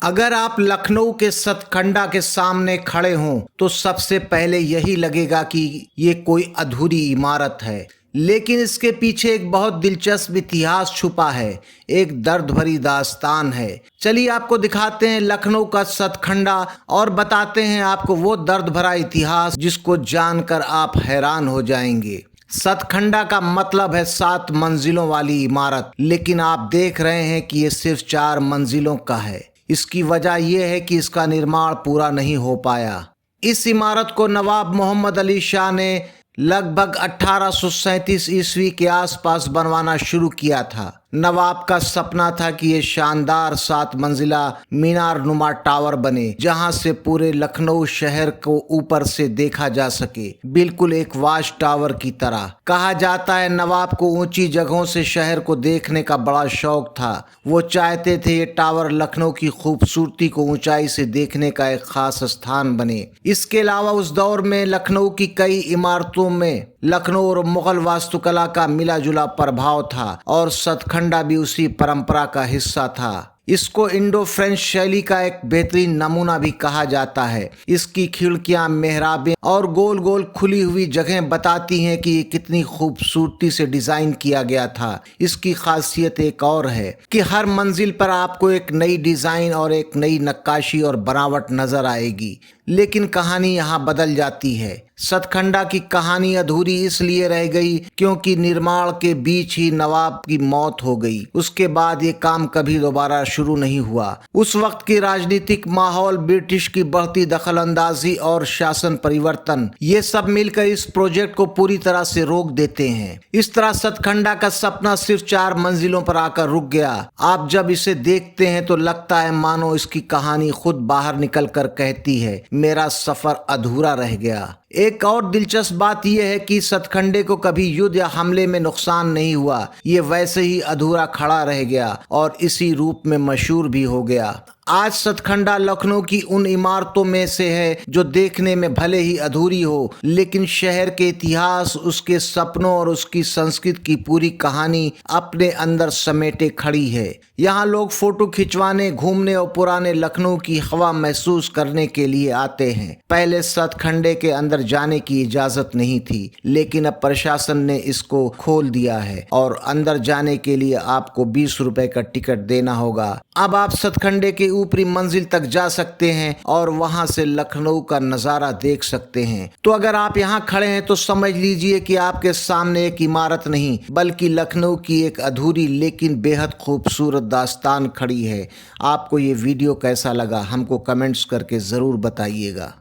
अगर आप लखनऊ के सतखंडा के सामने खड़े हों तो सबसे पहले यही लगेगा कि ये कोई अधूरी इमारत है, लेकिन इसके पीछे एक बहुत दिलचस्प इतिहास छुपा है, एक दर्द भरी दास्तान है। चलिए आपको दिखाते हैं लखनऊ का सतखंडा और बताते हैं आपको वो दर्द भरा इतिहास जिसको जानकर आप हैरान हो जाएंगे। सतखंडा का मतलब है 7 मंजिलों वाली इमारत, लेकिन आप देख रहे हैं कि ये सिर्फ 4 मंजिलों का है। इसकी वजह यह है कि इसका निर्माण पूरा नहीं हो पाया। इस इमारत को नवाब मोहम्मद अली शाह ने लगभग 1837 ईस्वी के आसपास बनवाना शुरू किया था। नवाब का सपना था कि ये शानदार 7 मंजिला मीनार नुमा टावर बने, जहां से पूरे लखनऊ शहर को ऊपर से देखा जा सके, बिल्कुल एक वॉच टावर की तरह। कहा जाता है नवाब को ऊंची जगहों से शहर को देखने का बड़ा शौक था। वो चाहते थे ये टावर लखनऊ की खूबसूरती को ऊंचाई से देखने का एक खास स्थान बने। इसके अलावा उस दौर में लखनऊ की कई इमारतों में लखनऊ और मुगल वास्तुकला का मिला जुला प्रभाव था और सतखंडा भी उसी परंपरा का हिस्सा था। इसको इंडो फ्रेंच शैली का एक बेहतरीन नमूना भी कहा जाता है। इसकी खिड़कियां, मेहराबें और गोल गोल खुली हुई जगह बताती हैं कि ये कितनी खूबसूरती से डिजाइन किया गया था। इसकी खासियत एक और है कि हर मंजिल पर आपको एक नई डिजाइन और एक नई नक्काशी और बनावट नजर आएगी, लेकिन कहानी यहाँ बदल जाती है। सतखंडा की कहानी अधूरी इसलिए रह गई क्योंकि निर्माण के बीच ही नवाब की मौत हो गई। उसके बाद ये काम कभी दोबारा शुरू नहीं हुआ। उस वक्त की राजनीतिक माहौल, ब्रिटिश की बढ़ती दखलंदाजी और शासन परिवर्तन, ये सब मिलकर इस प्रोजेक्ट को पूरी तरह से रोक देते हैं। इस तरह सतखंडा का सपना सिर्फ 4 मंजिलों पर आकर रुक गया। आप जब इसे देखते हैं तो लगता है मानो इसकी कहानी खुद बाहर निकल कर कहती है, मेरा सफर अधूरा रह गया। एक और दिलचस्प बात यह है कि सतखंडे को कभी युद्ध या हमले में नुकसान नहीं हुआ। ये वैसे ही अधूरा खड़ा रह गया और इसी रूप में मशहूर भी हो गया। आज सतखंडा लखनऊ की उन इमारतों में से है जो देखने में भले ही अधूरी हो, लेकिन शहर के इतिहास, उसके सपनों और उसकी संस्कृति की पूरी कहानी अपने अंदर समेटे खड़ी है। यहाँ लोग फोटो खिंचवाने, घूमने और पुराने लखनऊ की हवा महसूस करने के लिए आते हैं। पहले सतखंडे के अंदर जाने की इजाजत नहीं थी, लेकिन अब प्रशासन ने इसको खोल दिया है और अंदर जाने के लिए आपको 20 रुपए का टिकट देना होगा। अब आप सतखंडे के ऊपरी मंजिल तक जा सकते हैं और वहां से लखनऊ का नजारा देख सकते हैं। तो अगर आप यहाँ खड़े हैं तो समझ लीजिए कि आपके सामने एक इमारत नहीं, बल्कि लखनऊ की एक अधूरी लेकिन बेहद खूबसूरत दास्तान खड़ी है। आपको ये वीडियो कैसा लगा हमको कमेंट्स करके जरूर बताइएगा।